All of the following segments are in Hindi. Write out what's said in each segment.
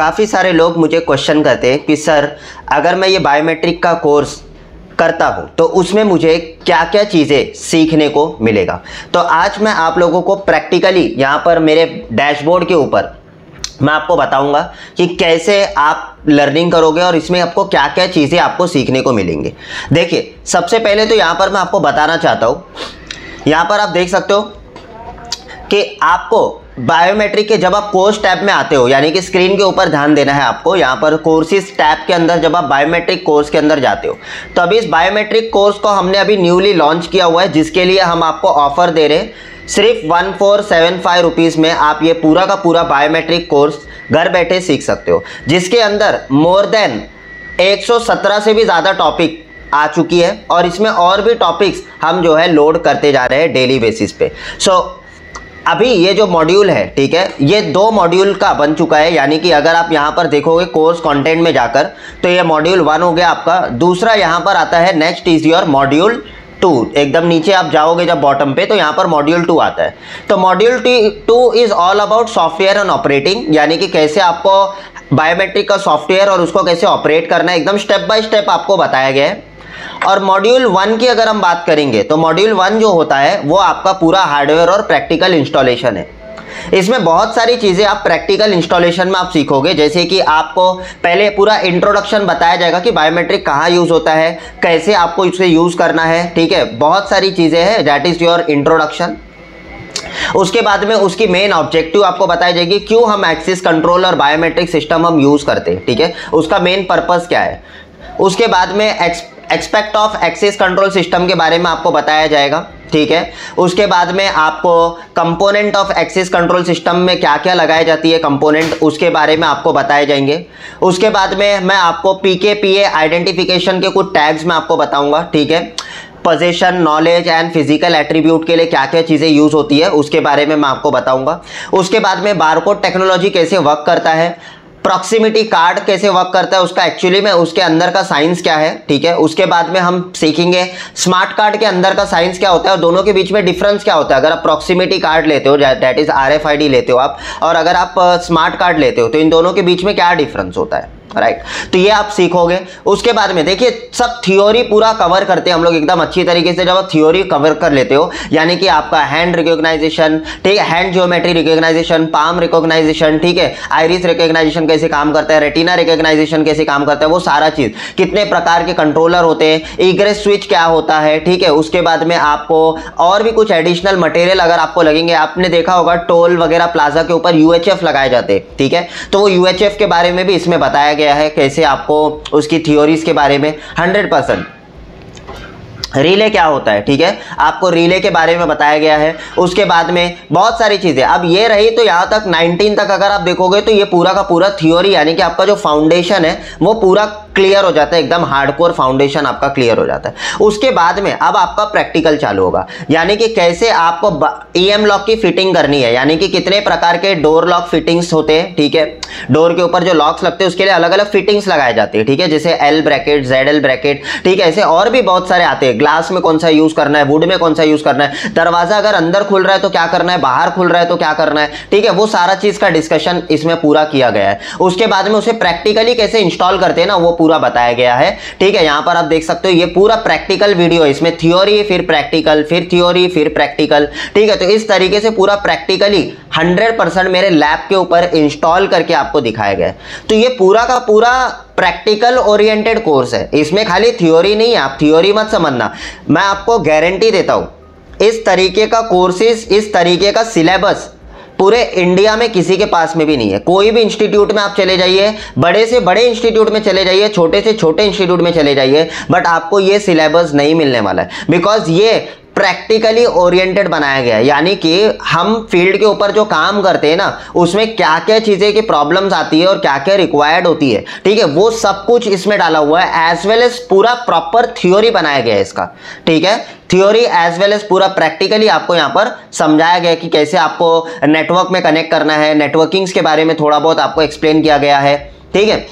काफ़ी सारे लोग मुझे क्वेश्चन करते हैं कि सर अगर मैं ये बायोमेट्रिक का कोर्स करता हूँ तो उसमें मुझे क्या क्या चीज़ें सीखने को मिलेगा। तो आज मैं आप लोगों को प्रैक्टिकली यहाँ पर मेरे डैशबोर्ड के ऊपर मैं आपको बताऊंगा कि कैसे आप लर्निंग करोगे और इसमें आपको क्या क्या चीज़ें आपको सीखने को मिलेंगे। देखिए, सबसे पहले तो यहाँ पर मैं आपको बताना चाहता हूँ, यहाँ पर आप देख सकते हो कि आपको बायोमेट्रिक के जब आप कोर्स टैब में आते हो, यानी कि स्क्रीन के ऊपर ध्यान देना है आपको। यहाँ पर कोर्सेज टैब के अंदर जब आप बायोमेट्रिक कोर्स के अंदर जाते हो तो अभी इस बायोमेट्रिक कोर्स को हमने अभी न्यूली लॉन्च किया हुआ है, जिसके लिए हम आपको ऑफर दे रहे हैं। सिर्फ 1475 रुपीज़ में आप ये पूरा का पूरा बायोमेट्रिक कोर्स घर बैठे सीख सकते हो, जिसके अंदर मोर देन 117 से भी ज़्यादा टॉपिक आ चुकी है और इसमें और भी टॉपिक्स हम जो है लोड करते जा रहे हैं डेली बेसिस पे। अभी ये जो मॉड्यूल है, ठीक है, ये 2 मॉड्यूल का बन चुका है, यानी कि अगर आप यहाँ पर देखोगे कोर्स कंटेंट में जाकर तो ये मॉड्यूल 1 हो गया आपका। दूसरा यहाँ पर आता है नेक्स्ट इज योर मॉड्यूल 2। एकदम नीचे आप जाओगे जब बॉटम पे तो यहाँ पर मॉड्यूल 2 आता है। तो module 2 is all about software and operating, यानी कि कैसे आपको बायोमेट्रिक का सॉफ्टवेयर और उसको कैसे ऑपरेट करना है, एकदम स्टेप बाय स्टेप आपको बताया गया है। और मॉड्यूल 1 की अगर हम बात करेंगे तो मॉड्यूल 1 जो होता है वो आपका पूरा हार्डवेयर और प्रैक्टिकल इंस्टॉलेशन है। इसमें बहुत सारी चीज़ें आप प्रैक्टिकल इंस्टॉलेशन में आप सीखोगे, जैसे कि आपको पहले पूरा इंट्रोडक्शन बताया जाएगा कि बायोमेट्रिक कहाँ यूज़ होता है, कैसे आपको इसे यूज़ करना है, ठीक है, बहुत सारी चीज़ें हैं, दैट इज़ योर इंट्रोडक्शन। उसके बाद में उसकी मेन ऑब्जेक्टिव आपको बताई जाएगी, क्यों हम एक्सेस कंट्रोल और बायोमेट्रिक सिस्टम हम यूज़ करते हैं, ठीक है, उसका मेन पर्पज़ क्या है। उसके बाद में expect of access control system के बारे में आपको बताया जाएगा, ठीक है। उसके बाद में आपको component of access control system में क्या क्या लगाई जाती है कंपोनेंट, उसके बारे में आपको बताए जाएंगे। उसके बाद में मैं आपको PKPA आइडेंटिफिकेशन के कुछ टैग्स में आपको बताऊंगा, ठीक है। Position, knowledge and physical attribute के लिए क्या क्या चीज़ें यूज़ होती है उसके बारे में मैं आपको बताऊंगा। उसके बाद में बारकोड टेक्नोलॉजी कैसे वर्क करता है, प्रॉक्सिमिटी कार्ड कैसे वर्क करता है, उसका एक्चुअली में उसके अंदर का साइंस क्या है, ठीक है। उसके बाद में हम सीखेंगे स्मार्ट कार्ड के अंदर का साइंस क्या होता है और दोनों के बीच में डिफरेंस क्या होता है। अगर आप प्रॉक्सिमिटी कार्ड लेते हो, दैट इज RFID लेते हो आप, और अगर आप स्मार्ट कार्ड लेते हो तो इन दोनों के बीच में क्या डिफरेंस होता है, राइट। तो ये आप सीखोगे। उसके बाद में देखिए, सब थ्योरी पूरा कवर करते हैं हम लोग एकदम अच्छी तरीके से। जब आप थ्योरी कवर कर लेते हो, यानी कि आपका हैंड रिकॉग्नाइजेशन, ठीक है, hand geometry recognization, palm recognization, ठीक है, आइरिस रिकॉग्नाइजेशन कैसे काम करता है, रेटिना रिकॉग्नाइजेशन कैसे काम करता है, वो सारा चीज़, कितने प्रकार के कंट्रोलर होते हैं, इग्रेस स्विच क्या होता है, ठीक है। उसके बाद में आपको और भी कुछ एडिशनल मटेरियल अगर आपको लगेंगे, आपने देखा होगा टोल वगैरह प्लाजा के ऊपर UHF लगाए जाते हैं, ठीक है, तो वो UHF के बारे में भी इसमें बताया गया है, कैसे आपको उसकी थ्योरीज के बारे में 100%। रिले क्या होता है, ठीक है, आपको रिले के बारे में बताया गया है। उसके बाद में बहुत सारी चीज़ें, अब ये रही तो यहाँ तक 19 तक अगर आप देखोगे तो ये पूरा का पूरा थ्योरी, यानी कि आपका जो फाउंडेशन है वो पूरा क्लियर हो जाता है, एकदम हार्डकोर फाउंडेशन आपका क्लियर हो जाता है। उसके बाद में अब आपका प्रैक्टिकल चालू होगा, यानी कि कैसे आपको EM लॉक की फिटिंग करनी है, यानी कि कितने प्रकार के डोर लॉक फिटिंग्स होते हैं, ठीक है, डोर के ऊपर जो लॉक्स लगते हैं उसके लिए अलग अलग फिटिंग्स लगाए जाते हैं, ठीक है, जैसे L ब्रैकेट, ZL ब्रैकेट, ठीक है, ऐसे और भी बहुत सारे आते हैं। ग्लास में कौन सा यूज करना है, वुड में कौन सा यूज करना है, दरवाजा अगर अंदर खुल रहा है तो क्या करना है, बाहर खुल रहा है तो क्या करना है, ठीक है, वो सारा चीज का डिस्कशन इसमें पूरा किया गया है। उसके बाद में उसे प्रैक्टिकली कैसे इंस्टॉल करते हैं ना, वो पूरा बताया गया है, ठीक है। यहां पर आप देख सकते हो ये पूरा प्रैक्टिकल वीडियो है, इसमें थ्योरी फिर प्रैक्टिकल, फिर थ्योरी फिर प्रैक्टिकल, ठीक है। तो इस तरीके से पूरा प्रैक्टिकली 100% मेरे लैब के ऊपर इंस्टॉल करके आपको दिखाया गया है। तो ये पूरा का पूरा प्रैक्टिकल ओरिएंटेड कोर्स है, इसमें खाली थ्योरी नहीं है, आप थ्योरी मत समझना, मैं आपको गारंटी देता हूं इस तरीके का कोर्सेज, इस तरीके का सिलेबस पूरे इंडिया में किसी के पास में भी नहीं है। कोई भी इंस्टीट्यूट में आप चले जाइए, बड़े से बड़े इंस्टीट्यूट में चले जाइए, छोटे से छोटे इंस्टीट्यूट में चले जाइए, बट आपको ये सिलेबस नहीं मिलने वाला है, बिकॉज ये प्रैक्टिकली ओरिएंटेड बनाया गया है। यानी कि हम फील्ड के ऊपर जो काम करते हैं ना, उसमें क्या क्या चीज़ें की प्रॉब्लम्स आती है और क्या क्या रिक्वायर्ड होती है, ठीक है, वो सब कुछ इसमें डाला हुआ है, एज वेल एज पूरा प्रॉपर थ्योरी बनाया गया है इसका, ठीक है, थ्योरी एज वेल एज पूरा प्रैक्टिकली आपको यहाँ पर समझाया गया कि कैसे आपको नेटवर्क में कनेक्ट करना है, नेटवर्किंग्स के बारे में थोड़ा बहुत आपको एक्सप्लेन किया गया है, ठीक है।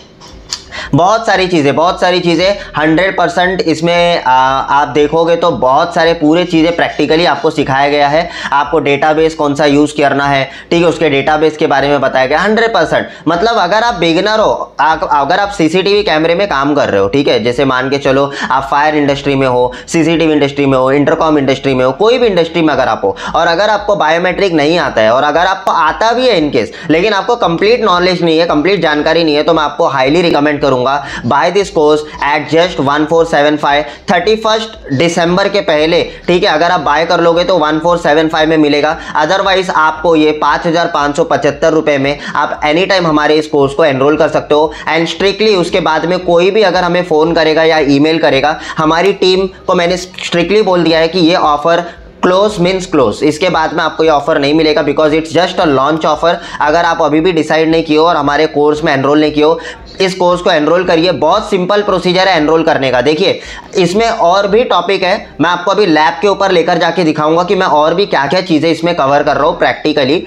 बहुत सारी चीज़ें 100% इसमें आप देखोगे तो बहुत सारे पूरे चीज़ें प्रैक्टिकली आपको सिखाया गया है। आपको डेटाबेस कौन सा यूज़ करना है, ठीक है, उसके डेटाबेस के बारे में बताया गया 100%। मतलब अगर आप बिगिनर हो, अगर आप सीसीटीवी कैमरे में काम कर रहे हो, ठीक है, जैसे मान के चलो आप फायर इंडस्ट्री में हो, सीसीटीवी इंडस्ट्री में हो, इंटरकॉम इंडस्ट्री में हो, कोई भी इंडस्ट्री में अगर आप हो, और अगर आपको बायोमेट्रिक नहीं आता है, और अगर आपको आता भी है इनकेस, लेकिन आपको कंप्लीट नॉलेज नहीं है, कंप्लीट जानकारी नहीं है, तो मैं आपको हाईली रिकमेंड करूंगा buy this course at just 1475 31 दिसंबर के पहले, ठीक है। अगर आप बाय कर लोगे तो 1475 में मिलेगा, अदरवाइज आपको ये 5575 रुपए में आप एनी टाइम हमारे इस कोर्स को एनरोल कर सकते हो। एंड स्ट्रिक्टली उसके बाद में कोई भी अगर हमें फोन करेगा या ईमेल करेगा, हमारी टीम को मैंने स्ट्रिक्टली बोल दिया है कि ये ऑफर क्लोज मीन्स क्लोज, इसके बाद में आपको ये ऑफर नहीं मिलेगा, because it's just a launch offer. अगर आप अभी भी डिसाइड नहीं किए हो और हमारे कोर्स में एनरोल नहीं किए हो, इस कोर्स को एनरोल करिए। बहुत सिंपल प्रोसीजर है एनरोल करने का। देखिए इसमें और भी टॉपिक है, मैं आपको अभी लैब के ऊपर लेकर जाके दिखाऊंगा कि मैं और भी क्या क्या चीज़ें इसमें कवर कर रहा हूँ प्रैक्टिकली।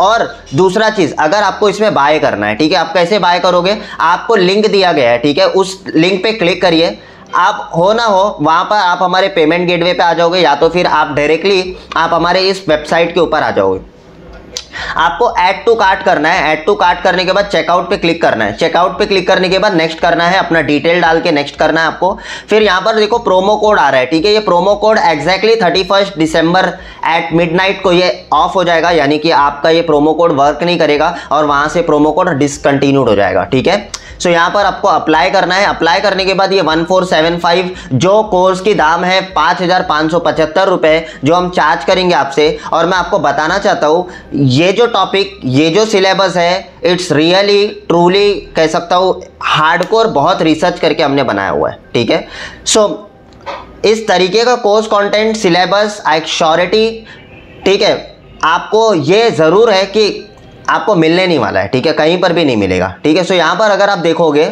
और दूसरा चीज, अगर आपको इसमें बाय करना है, ठीक है, आप कैसे बाय करोगे, आपको लिंक दिया गया है, ठीक है, उस लिंक पे क्लिक करिए। आप हो ना हो वहां पर आप हमारे पेमेंट गेटवे पे आ जाओगे, या तो फिर आप डायरेक्टली आप हमारे इस वेबसाइट के ऊपर आ जाओगे। आपको ऐड टू कार्ट करना है, ऐड टू कार्ट करने के बाद चेकआउट पे क्लिक करना है, चेकआउट पे क्लिक करने के बाद नेक्स्ट करना है, अपना डिटेल डाल के नेक्स्ट करना है आपको। फिर यहाँ पर देखो प्रोमो कोड आ रहा है, ठीक है, ये प्रोमो कोड एग्जैक्टली 31 दिसंबर एट मिडनाइट को ये ऑफ हो जाएगा, यानी कि आपका ये प्रोमो कोड वर्क नहीं करेगा और वहां से प्रोमो कोड डिसकंटिन्यूड हो जाएगा, ठीक है। सो यहाँ पर आपको अप्लाई करना है। अप्लाई करने के बाद ये 1475 जो कोर्स की दाम है 5575 रुपए जो हम चार्ज करेंगे आपसे। और मैं आपको बताना चाहता हूँ ये जो टॉपिक, ये जो सिलेबस है, इट्स रियली ट्रूली कह सकता हूँ हार्डकोर, बहुत रिसर्च करके हमने बनाया हुआ है, ठीक है। सो इस तरीके का कोर्स कंटेंट, सिलेबस, श्योरिटी, ठीक है, आपको ये जरूर है कि आपको मिलने नहीं वाला है, ठीक है, कहीं पर भी नहीं मिलेगा, ठीक है। सो यहाँ पर अगर आप देखोगे,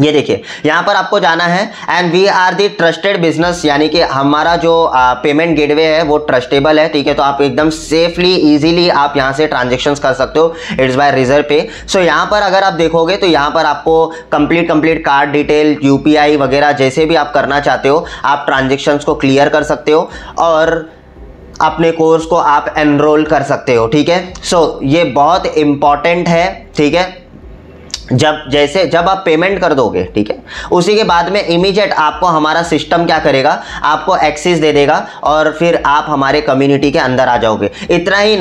ये देखिए यहाँ पर आपको जाना है and we are the trusted business, यानी कि हमारा जो पेमेंट गेटवे है वो ट्रस्टेबल है, ठीक है। तो आप एकदम सेफली इजीली आप यहाँ से ट्रांजेक्शन्स कर सकते हो, इट्स बाय रिजर्व पे। सो यहाँ पर अगर आप देखोगे तो यहाँ पर आपको कंप्लीट कार्ड डिटेल, यूपीआई वगैरह जैसे भी आप करना चाहते हो, आप ट्रांजेक्शन्स को क्लियर कर सकते हो और अपने कोर्स को आप एनरोल कर सकते हो, ठीक है। सो ये बहुत इंपॉर्टेंट है, ठीक है। जब आप पेमेंट कर दोगे, ठीक है, उसी के बाद में इमीडिएट आपको हमारा सिस्टम क्या करेगा, आपको एक्सेस दे देगा और फिर आप हमारे कम्युनिटी के अंदर आ जाओगे। इतना ही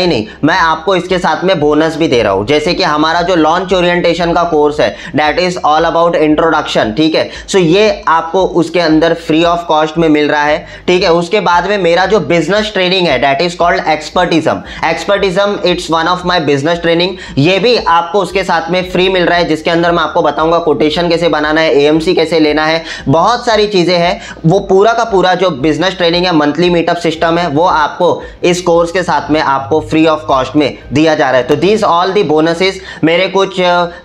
नहीं, मैं आपको इसके साथ में बोनस भी दे रहा हूं, जैसे कि हमारा जो लॉन्च ओरिएंटेशन का कोर्स है, that is all about introduction, ठीक है। सो ये आपको उसके अंदर फ्री ऑफ कॉस्ट में मिल रहा है, ठीक है। उसके बाद में मेरा जो बिजनेस ट्रेनिंग है, that is called expertism, it's one of my business training, ये भी आपको उसके साथ में फ्री मिल रहा है, जिसके अंदर मैं आपको बताऊंगा कोटेशन कैसे बनाना है, एएमसी कैसे लेना है, बहुत सारी चीजें हैं। वो पूरा का पूरा जो बिजनेस ट्रेनिंग है, मंथली मीटअप सिस्टम है, वो आपको इस कोर्स के साथ में आपको फ्री ऑफ कॉस्ट में दिया जा रहा है। तो दीज ऑल दी बोनसेस, मेरे कुछ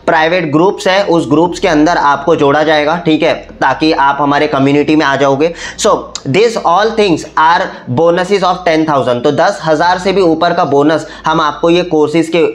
प्राइवेट ग्रुप्स है, उस ग्रुप्स के अंदर आपको जोड़ा जाएगा, ठीक है, ताकि आप हमारे कम्युनिटी में आ जाओगे। So this all things are bonuses of 10,000, तो 10,000 से भी ऊपर का बोनस हम आपको ये कोर्सेज के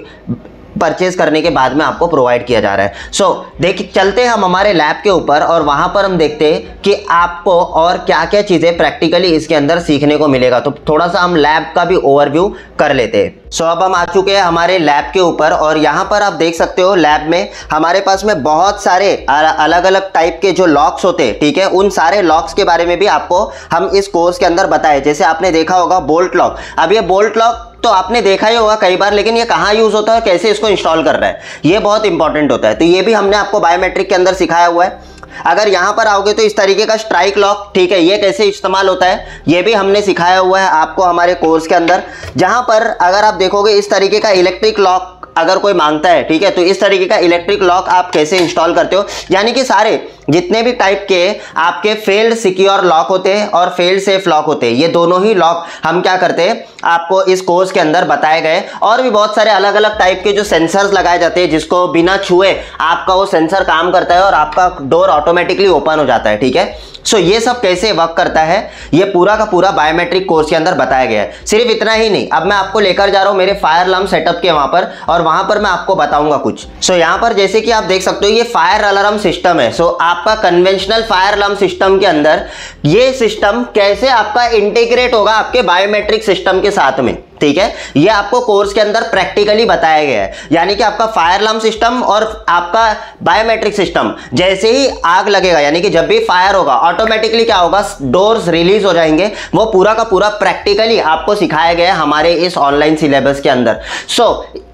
परचेज करने के बाद में आपको प्रोवाइड किया जा रहा है। सो देखिए, चलते हैं हम हमारे लैब के ऊपर और वहां पर हम देखते हैं कि आपको और क्या क्या चीजें प्रैक्टिकली इसके अंदर सीखने को मिलेगा। तो थोड़ा सा हम लैब का भी ओवरव्यू कर लेते हैं। सो अब हम आ चुके हैं हमारे लैब के ऊपर और यहाँ पर आप देख सकते हो लैब में हमारे पास में बहुत सारे अलग अलग टाइप के जो लॉक्स होते हैं, ठीक है, उन सारे लॉक्स के बारे में भी आपको हम इस कोर्स के अंदर बताए। जैसे आपने देखा होगा बोल्ट लॉक, अब ये बोल्ट लॉक तो आपने देखा ही होगा कई बार, लेकिन ये कहाँ यूज होता है, कैसे इसको इंस्टॉल कर रहा है, ये बहुत इंपॉर्टेंट होता है। तो ये भी हमने आपको बायोमेट्रिक के अंदर सिखाया हुआ है। अगर यहां पर आओगे तो इस तरीके का स्ट्राइक लॉक, ठीक है, ये कैसे इस्तेमाल होता है, ये भी हमने सिखाया हुआ है आपको हमारे कोर्स के अंदर। जहां पर अगर आप देखोगे इस तरीके का इलेक्ट्रिक लॉक अगर कोई मांगता है, ठीक है, तो इस तरीके का इलेक्ट्रिक लॉक आप कैसे इंस्टॉल करते हो, यानी कि सारे जितने भी टाइप के आपके फेल्ड सिक्योर लॉक होते हैं और फेल्ड सेफ लॉक होते हैं, ये दोनों ही लॉक हम क्या करते हैं आपको इस कोर्स के अंदर बताए गए। और भी बहुत सारे अलग अलग टाइप के जो सेंसर्स लगाए जाते हैं, जिसको बिना छुए आपका वो सेंसर काम करता है और आपका डोर ऑटोमेटिकली ओपन हो जाता है, ठीक है। सो ये सब कैसे वर्क करता है, ये पूरा का पूरा बायोमेट्रिक कोर्स के अंदर बताया गया है। सिर्फ इतना ही नहीं, अब मैं आपको लेकर जा रहा हूं मेरे फायर अलार्म सेटअप के वहां पर, और और वहां पर मैं आपको बताऊंगा कुछ। सो यहाँ पर जैसे कि आप देख सकते हो ये फायर अलार्म सिस्टम है। सो आपका कन्वेंशनल फायर अलार्म सिस्टम के अंदर ये सिस्टम कैसे आपका इंटीग्रेट होगा आपके बायोमेट्रिक सिस्टम के साथ में, ठीक है, ये आपको कोर्स के अंदर प्रैक्टिकली बताया गया है। यानी कि आपका फायर अलार्म सिस्टम और आपका बायोमेट्रिक सिस्टम जैसे ही आग लगेगा, यानी कि जब भी फायर होगा ऑटोमेटिकली क्या होगा, डोर्स रिलीज हो जाएंगे। वो पूरा का पूरा प्रैक्टिकली आपको सिखाया गया है हमारे इस ऑनलाइन सिलेबस के अंदर।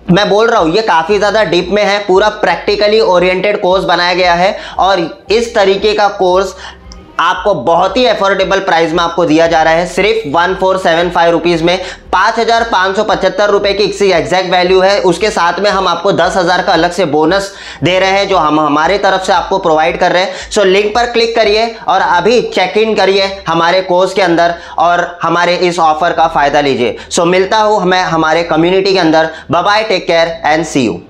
मैं बोल रहा हूं ये काफी ज्यादा डीप में है, पूरा प्रैक्टिकली ओरिएंटेड कोर्स बनाया गया है और इस तरीके का कोर्स आपको बहुत ही अफोर्डेबल प्राइस में आपको दिया जा रहा है, सिर्फ 1475 रुपीज में। 5575 रुपए की एग्जैक्ट वैल्यू है। उसके साथ में हम आपको 10,000 का अलग से बोनस दे रहे हैं जो हम हमारे तरफ से आपको प्रोवाइड कर रहे हैं। सो लिंक पर क्लिक करिए और अभी चेक इन करिए हमारे कोर्स के अंदर और हमारे इस ऑफर का फायदा लीजिए। सो मिलता हूं मैं हमारे कम्युनिटी के अंदर। Bye bye, take care and see you.